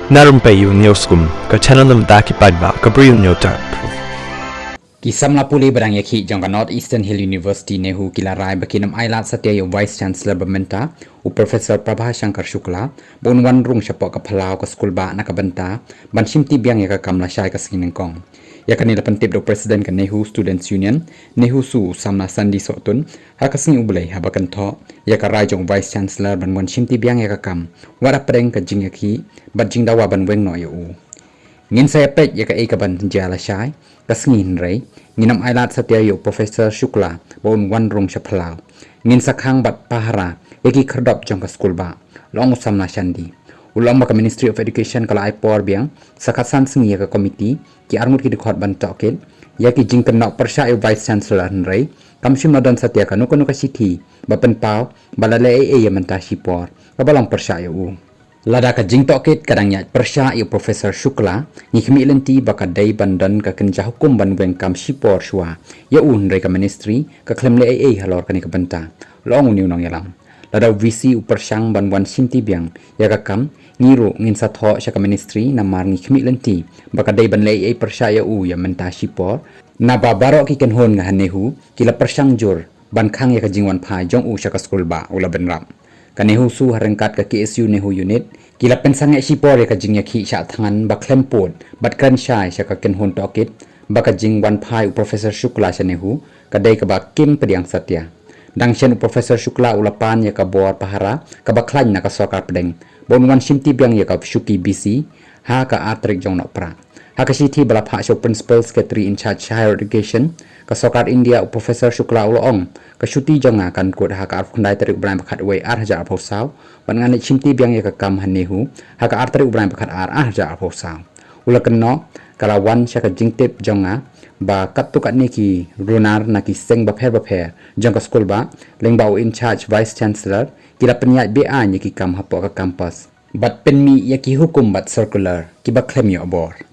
Na Rympei U ka channel nabynta ki paidbah ka Bri U Hynñiewtrep. Ki samla puli barang yakhi jong ka North Eastern Hill University NEHU kila rai bakinam ailat satia yo Vice Chancellor mynta u Professor Shankar Shukla bon wan rung shapok ka phalau ka school ba nabynta ban shimti biang ya ka kamla shai ka siningkong ya kanila pantip do President ka NEHU Students Union NEHU su samla sandi sotun hakasing ubulai habakan tho ya ka rai jong Vice Chancellor ban wan shimti biang ya ka kam wara preng ka jing yakhi bat jing dawa ban weng no yo u ngin saya pek ya ka e ka ban jala shai kasngin rei nginam ailat satia yo Professor Shukla bon wan rung shaphalau ngin sakhang bat pahara yaki khardop jong ka school ba long samna shandi ulong ka Ministry of Education kala ipor biang sakhasan sngi ka committee ki armut ki dikhot ban toket yaki jing kenok persya yo Vice Chancellor rei kamshim nodon satia ka nuko ka sithi bapen pau balale e yamanta shipor ka balang persya yo lada ka jing toket kadangnya persya yo Professor Shukla ni khmi lenti bakadai bandan ka kenja hukum ban weng kam shipor shwa ya un rei ka ministry ka klemle halor ka ni ka banta long uniu nong yalam lada VC upersyang ban wan simti biang ya ka kam ngiru ngin sa tho sya ka ministry na mar ni khmi lenti bakadai ban le persya ya u ya menta shipor na baroh ki ken hon nga NEHU kila persyang jur ban khang ya ka jingwan phai jong u sya ka school ba ula benram ka NEHU su harengkat ka KSU NEHU unit kila pensang e sipor ka jing yakhi sha thangan ba klempot bat kan shai sha ka ken hon tokit ba ka jing wan phai u Professor Shukla sha NEHU ka dai ka ba kim pediang satya dang shen u Professor Shukla ulapan ya ka bor pahara ka ba klan na ka sokar pedeng bon wan simti biang ya ka shuki BC ha ka atrik jong nok pra ha ka sithi bala pha sho principal secretary in charge higher education ka sokar India u Professor Shukla ulong ka shuti jonga kan kod ha ka arfundai tarik bran pakhat wei ar hajar phosau ban ngani chimti biang ya ka kam NEHU ha ka ar tarik bran pakhat ar hajar phosau ulakan no kala wan sha ka jingtep jonga ba katuk ni ki runar na ki seng ba pher jong ka school ba lengba in charge Vice Chancellor kila penyat BA ni ki kam hapo ka campus bat penmi ya ki hukum bat circular ki ba klem yo bor